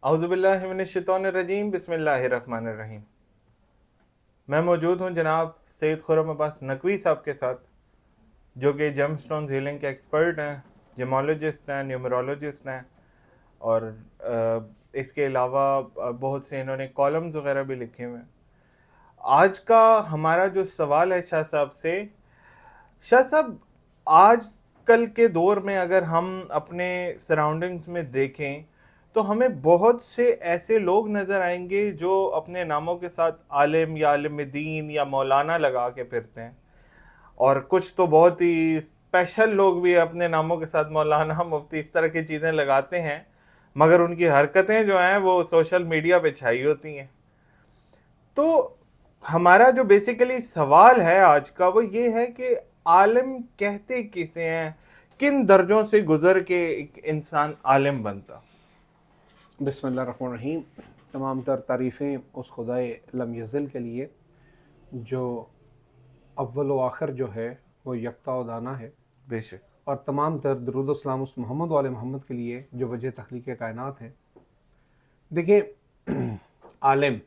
اعوذ باللہ من الشیطان الرجیم، بسم اللہ الرحمن الرحیم۔ میں موجود ہوں جناب سید خرم عباس نقوی صاحب کے ساتھ، جو کہ جیم سٹون ہیلنگ کے ایکسپرٹ ہیں، جیمولوجسٹ ہیں، نیومرولوجسٹ ہیں، اور اس کے علاوہ بہت سے انہوں نے کالمز وغیرہ بھی لکھے ہوئے ہیں۔ آج کا ہمارا جو سوال ہے شاہ صاحب سے، شاہ صاحب آج کل کے دور میں اگر ہم اپنے سراؤنڈنگز میں دیکھیں تو ہمیں بہت سے ایسے لوگ نظر آئیں گے جو اپنے ناموں کے ساتھ عالم یا عالم دین یا مولانا لگا کے پھرتے ہیں، اور کچھ تو بہت ہی اسپیشل لوگ بھی اپنے ناموں کے ساتھ مولانا، مفتی، اس طرح کی چیزیں لگاتے ہیں، مگر ان کی حرکتیں جو ہیں وہ سوشل میڈیا پہ چھائی ہوتی ہیں۔ تو ہمارا جو بیسیکلی سوال ہے آج کا وہ یہ ہے کہ عالم کہتے کسے ہیں، کن درجوں سے گزر کے ایک انسان عالم بنتا؟ بسم اللہ الرحمن الرحیم۔ تمام تر تعریفیں اس خدائے لم یزل کے لیے جو اول و آخر جو ہے وہ یکتا و دانا ہے، بے شک۔ اور تمام تر درود و سلام اس محمد و آل محمد کے لیے جو وجہ تخلیق کائنات ہے۔ دیکھیں، عالم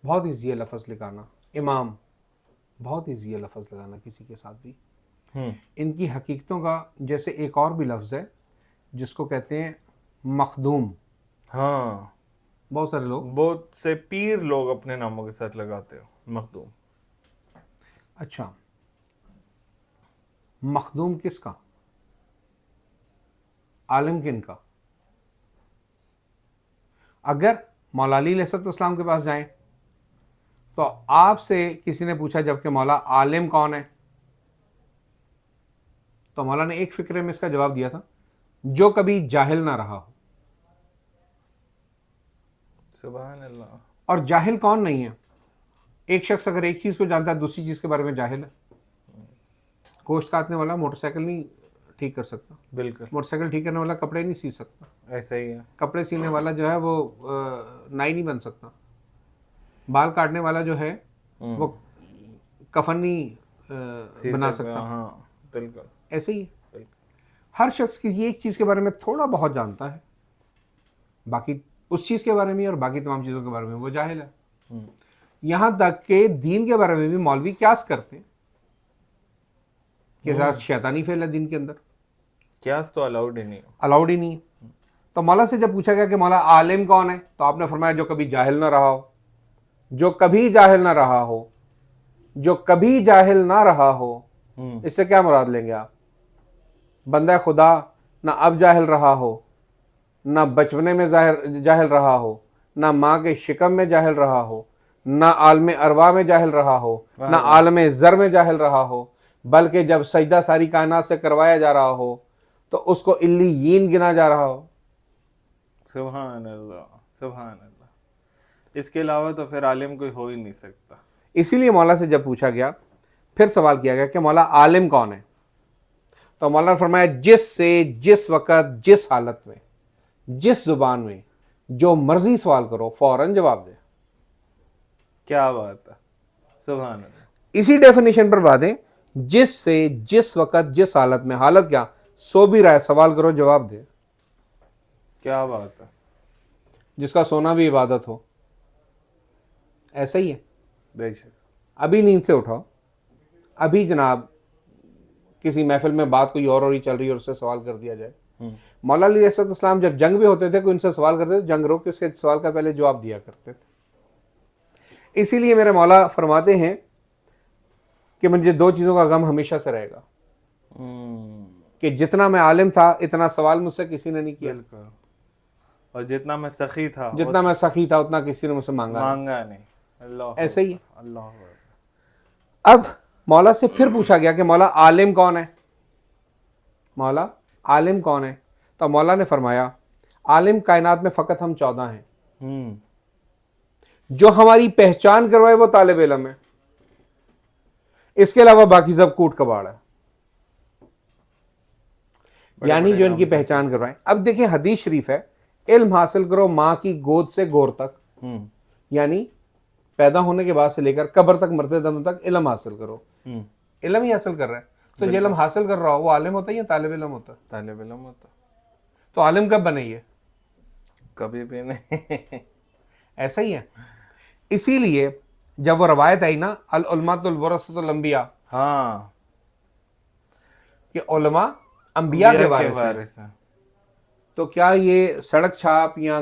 بہت ایزی ہے لفظ لگانا، امام بہت ایزی ہے لفظ لگانا کسی کے ساتھ بھی۔ ان کی حقیقتوں کا جیسے ایک اور بھی لفظ ہے جس کو کہتے ہیں مخدوم۔ ہاں، بہت سارے لوگ بہت سے پیر لوگ اپنے ناموں کے ساتھ لگاتے ہو مخدوم۔ اچھا، مخدوم کس کا؟ عالم کن کا؟ اگر مولا علی علیہ السلام کے پاس جائیں تو آپ سے کسی نے پوچھا جب کہ مولا عالم کون ہے، تو مولا نے ایک فقرے میں اس کا جواب دیا تھا، جو کبھی جاہل نہ رہا ہو۔ سبحان اللہ۔ اور جاہل کون نہیں ہے؟ ایک شخص اگر ایک چیز کو جانتا ہے دوسری چیز کے بارے میں جاہل ہے۔ گوشت کاٹنے والا موٹر سائیکل نہیں ٹھیک کر سکتا، بالکل موٹر سائیکل ٹھیک کرنے والا کپڑے نہیں سی سکتا، ایسا ہی ہے۔ کپڑے سینے والا جو ہے وہ نائی نہیں بن سکتا، بال کاٹنے والا جو ہے وہ کفن نہیں بنا سکتا۔ ہاں بالکل ایسے ہی بالکل۔ ہر شخص کسی ایک چیز کے بارے میں تھوڑا بہت جانتا ہے، باقی اس چیز کے بارے میں اور باقی تمام چیزوں کے بارے میں وہ جاہل ہے۔ یہاں تک کہ دین کے بارے میں بھی مولوی قیاس کرتے ہیں کہ ذرا شیطانی فعل ہے دین کے اندر، قیاس تو الاؤڈ ہی نہیں۔ الاؤڈ ہی نہیں ہے۔ تو مولا سے جب پوچھا گیا کہ مولا عالم کون ہے، تو آپ نے فرمایا جو کبھی جاہل نہ رہا ہو، جو کبھی جاہل نہ رہا ہو، جو کبھی جاہل نہ رہا ہو۔ اس سے کیا مراد لیں گے آپ؟ بندہ خدا نہ اب جاہل رہا ہو، نہ بچپنے میں جاہل رہا ہو، نہ ماں کے شکم میں جاہل رہا ہو، نہ عالم ارواح میں جاہل رہا ہو، نہ عالم ذر میں جاہل رہا ہو، بلکہ جب سجدہ ساری کائنات سے کروایا جا رہا ہو تو اس کو علیین گنا جا رہا ہو۔ سبحان اللہ سبحان اللہ۔ اس کے علاوہ تو پھر عالم کوئی ہو ہی نہیں سکتا۔ اسی لیے مولا سے جب پوچھا گیا، پھر سوال کیا گیا کہ مولا عالم کون ہے، تو مولا نے فرمایا جس سے جس وقت جس حالت میں جس زبان میں جو مرضی سوال کرو فوراً جواب دے۔ کیا بات ہے، سبحان اللہ۔ اسی ڈیفینیشن پر باتیں، جس سے جس وقت جس حالت میں، حالت کیا؟ سو بھی رہا ہے، سوال کرو جواب دے۔ کیا بات ہے، جس کا سونا بھی عبادت ہو، ایسا ہی ہے۔ بے شک۔ ابھی نیند سے اٹھاؤ، ابھی جناب کسی محفل میں بات کوئی اور ہی چل رہی ہے اور اس سے سوال کر دیا جائے۔ مولا علی علیہ السلام جب جنگ میں ہوتے تھے کوئی ان سے سوال کرتے تھے، جنگ روک کے اس کے سوال کا پہلے جواب دیا کرتے تھے۔ اسی لیے میرے مولا فرماتے ہیں کہ مجھے دو چیزوں کا غم ہمیشہ سے رہے گا، کہ جتنا میں عالم تھا اتنا سوال مجھ سے کسی نے نہیں کیا، بالکل، اور جتنا میں سخی تھا جتنا میں سخی تھا اتنا کسی نے مجھ سے مانگا نہیں۔ اللہ ایسے ہی۔ اللہ۔ اب مولا سے پھر پوچھا گیا کہ مولا عالم کون ہے، مولا عالم کون ہے، تو مولا نے فرمایا عالم کائنات میں فقط ہم 14 ہیں، جو ہماری پہچان کروائے وہ طالب علم ہے، اس کے علاوہ باقی سب کوٹ کباڑ ہے، یعنی جو ان کی پہچان کروائے۔ اب دیکھیں حدیث شریف ہے، علم حاصل کرو ماں کی گود سے گور تک، یعنی پیدا ہونے کے بعد سے لے کر قبر تک مرتے دم تک علم حاصل کرو۔ علم ہی حاصل کر رہا ہے تو جو علم حاصل کر رہا ہو وہ عالم ہوتا ہے یا طالب علم ہوتا ہے؟ طالب علم ہوتا۔ تو عالم کب بنے یہ؟ کبھی بھی نہیں. ایسا ہی ہے. اسی لیے جب وہ روایت آئی نا العلماء الورثۃ الانبیاء ہاں کہ علماء انبیاء کے وارث ہیں, ہیں. تو کیا یہ سڑک چھاپ یا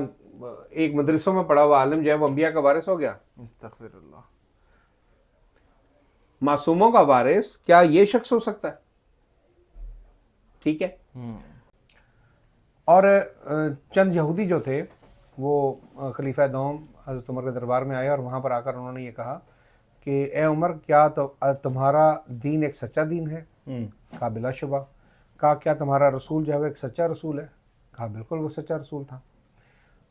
ایک مدرسوں میں پڑھا ہوا عالم جو ہے وہ انبیاء کا وارث ہو گیا؟ استغفر اللہ. معصوموں کا وارث کیا یہ شخص ہو سکتا ہے؟ ٹھیک ہے. اور چند یہودی جو تھے وہ خلیفہ دوم حضرت عمر کے دربار میں آئے اور وہاں پر آ کر انہوں نے یہ کہا کہ اے عمر کیا تمہارا دین ایک سچا دین ہے؟ کہا بلا شبہ. کہا کیا تمہارا رسول جو ہے وہ ایک سچا رسول ہے؟ کہا بالکل وہ سچا رسول تھا.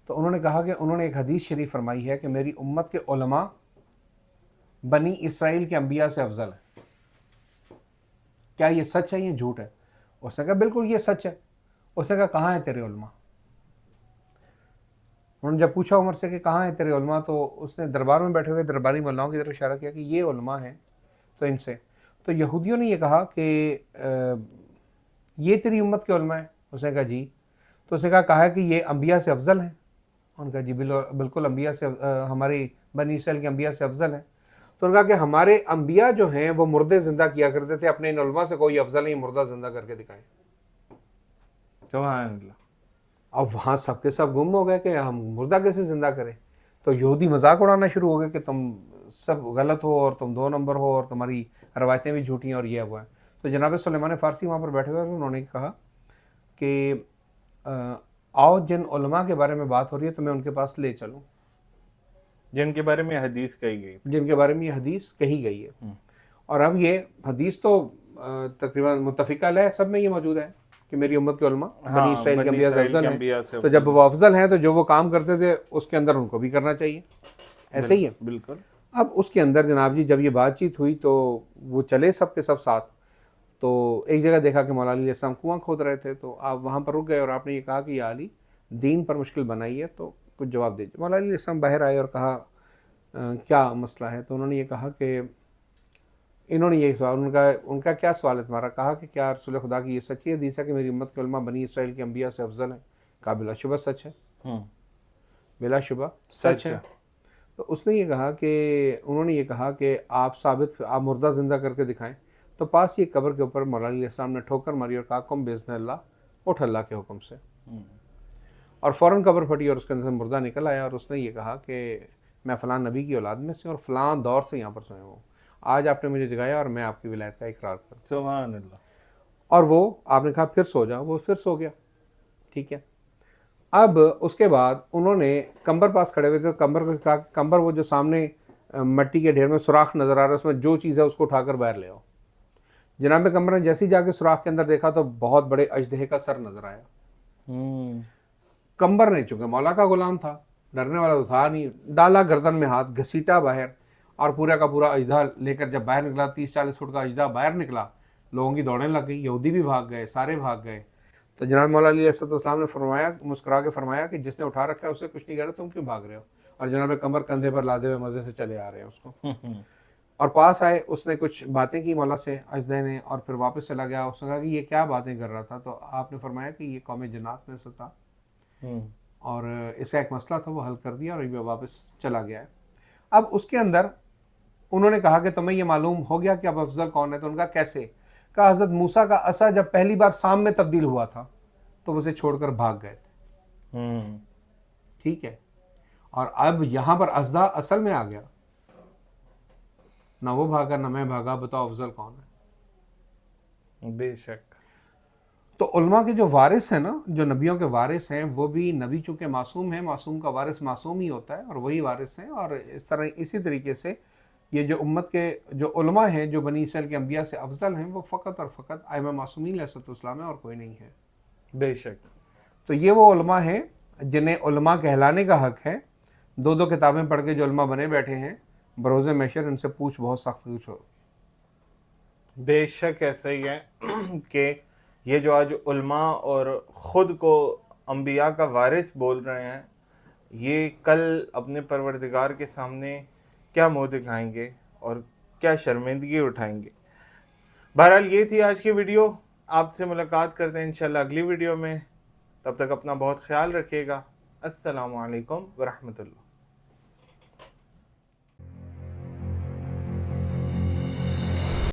تو انہوں نے کہا کہ انہوں نے ایک حدیث شریف فرمائی ہے کہ میری امت کے علماء بنی اسرائیل کے انبیاء سے افضل ہیں. کیا یہ سچ ہے یہ جھوٹ ہے؟ اس نے کہا بالکل یہ سچ ہے. اس نے کہا کہاں ہیں تیرے علماء؟ انہوں نے جب پوچھا عمر سے کہ کہاں ہیں تیرے علماء تو اس نے دربار میں بیٹھے ہوئے درباری مولاؤں کی طرف اشارہ کیا کہ یہ علماء ہیں تو ان سے. تو یہودیوں نے یہ کہا کہ یہ تیری امت کے علماء ہیں؟ اس نے کہا جی. تو اس نے کہا کہ یہ انبیاء سے افضل ہیں؟ ان کا جی بالکل انبیاء سے ہماری بنی اسرائیل کے انبیاء سے افضل ہیں. تو انہوں نے کہا کہ ہمارے انبیاء جو ہیں وہ مردے زندہ کیا کرتے تھے, اپنے ان علماء سے کوئی افضل نہیں مردہ زندہ کر کے دکھائیں. سبحان اللہ. اب وہاں سب کے سب گم ہو گئے کہ ہم مردہ کیسے زندہ کریں. تو یہودی مذاق اڑانا شروع ہو گئے کہ تم سب غلط ہو اور تم 2 نمبر ہو اور تمہاری روایتیں بھی جھوٹی ہیں اور یہ ہوا ہے. تو جناب سلیمان فارسی وہاں پر بیٹھے ہوئے انہوں نے کہا کہ آؤ جن علماء کے بارے میں بات ہو رہی ہے تو میں ان کے پاس لے چلوں, جن کے بارے میں حدیث کہی گئی, جن کے بارے میں یہ حدیث کہی گئی ہے. اور اب یہ حدیث تو تقریباً متفقہ علیہ سب میں یہ موجود ہے کہ میری امت کے علماء بنی اسرائیل کے انبیاء سے افضل ہیں. تو جب وہ افضل ہیں تو جو وہ کام کرتے تھے اس کے اندر ان کو بھی کرنا چاہیے. ایسے ہی ہے بالکل. اب اس کے اندر جناب جی جب یہ بات چیت ہوئی تو وہ چلے سب کے سب ساتھ. تو ایک جگہ دیکھا کہ مولا علی علیہ السلام کنواں کھود رہے تھے, تو آپ وہاں پر رک گئے اور آپ نے یہ کہا کہ یا علی دین پر مشکل بنائی ہے تو کچھ جواب دیجیے. مولا علی علیہ السلام باہر آئے اور کہا کیا مسئلہ ہے؟ تو انہوں نے یہ کہا کہ انہوں نے یہ سوال ان کا کیا سوال ہے تمہارا؟ کہا کہ کیا رسول خدا کی یہ سچی حدیث ہے کہ میری امت کے علماء بنی اسرائیل کے انبیاء سے افضل ہیں؟ کہا بلا شبہ سچ ہے, بلا شبہ سچ ہے. تو اس نے یہ کہا کہ انہوں نے یہ کہا کہ آپ مردہ زندہ کر کے دکھائیں. تو پاس یہ قبر کے اوپر مولانا علیہ السلام نے ٹھوکر ماری اور کہا کم باذن اللہ, اٹھ اللہ کے حکم سے. اور فوراً قبر پھٹی اور اس کے اندر سے مردہ نکل آیا اور اس نے یہ کہا کہ میں فلاں نبی کی اولاد میں سے اور فلاں دور سے یہاں پر سویا ہوں, آج آپ نے مجھے جگایا اور میں آپ کی ولایت کا اقرار کرتا ہوں. سبحان اللہ. اور وہ آپ نے کہا پھر سو جاؤ, وہ پھر سو گیا. ٹھیک ہے. اب اس کے بعد انہوں نے کمبر پاس کھڑے ہوئے تھے, کمبر کو کہا کہ کمبر وہ جو سامنے مٹی کے ڈھیر میں سوراخ نظر آ رہا ہے اس میں جو چیز ہے اس کو اٹھا کر باہر لے آؤ. جناب کمبر نے جیسے ہی جا کے سوراخ کے اندر دیکھا تو بہت بڑے اژدہے کا سر نظر آیا. کمبر نے چونکہ مولا کا غلام تھا, ڈرنے والا تو تھا نہیں, ڈالا گردن میں ہاتھ, گھسیٹا باہر اور پورا کا پورا اژدہا لے کر جب باہر نکلا 30-40 فٹ کا اژدہا باہر نکلا, لوگوں کی دوڑیں لگ گئی, یہودی بھی بھاگ گئے, سارے بھاگ گئے. تو جناب مولا علی علیہ السلام نے فرمایا, مسکرا کے فرمایا کہ جس نے اٹھا رکھا ہے اسے کچھ نہیں کہہ رہا, تم کیوں بھاگ رہے ہو؟ اور جناب کمر کندھے پر لادے ہوئے مزے سے چلے آ رہے ہیں اس کو. اور پاس آئے, اس نے کچھ باتیں کی مولا سے اژدہے نے اور پھر واپس چلا گیا. اس نے کہا کہ یہ کیا باتیں کر رہا تھا؟ تو آپ نے فرمایا کہ یہ قوم جنات میں سے تھا اور اس کا ایک مسئلہ تھا, وہ حل کر دیا اور یہ واپس چلا گیا ہے. اب اس کے اندر انہوں نے کہا کہ تمہیں یہ معلوم ہو گیا کہ اب افضل کون ہے؟ تو ان کا کیسے؟ کہا حضرت موسیٰ کا عصا جب پہلی بار سام میں تبدیل ہوا تھا تو اسے چھوڑ کر بھاگ گئے تھے. ٹھیک ہے. اور اب یہاں پر اژدہا اصل میں آ گیا, نہ وہ بھاگا نہ میں بھاگا, بتاؤ افضل کون ہے؟ بے شک. تو علماء کے جو وارث ہیں نا, جو نبیوں کے وارث ہیں, وہ بھی نبی چونکہ معصوم ہیں, معصوم کا وارث معصوم ہی ہوتا ہے اور وہی وارث ہیں. اور اس طرح اسی طریقے سے یہ جو امت کے جو علماء ہیں جو بنی اسرائیل کے انبیاء سے افضل ہیں, وہ فقط اور فقط ائمہ معصومین علیہ السلام ہے اور کوئی نہیں ہے. بے شک. تو یہ وہ علماء ہیں جنہیں علماء کہلانے کا حق ہے. 2 کتابیں پڑھ کے جو علماء بنے بیٹھے ہیں, بروز محشر ان سے پوچھ بہت سخت کچھ ہو. بے شک ایسا ہی ہے کہ یہ جو آج علماء اور خود کو انبیاء کا وارث بول رہے ہیں, یہ کل اپنے پروردگار کے سامنے کیا منہ دکھائیں گے اور کیا شرمندگی اٹھائیں گے. بہرحال یہ تھی آج کی ویڈیو. آپ سے ملاقات کرتے ہیں انشاءاللہ اگلی ویڈیو میں. تب تک اپنا بہت خیال رکھیے گا. السلام علیکم ورحمۃ اللہ.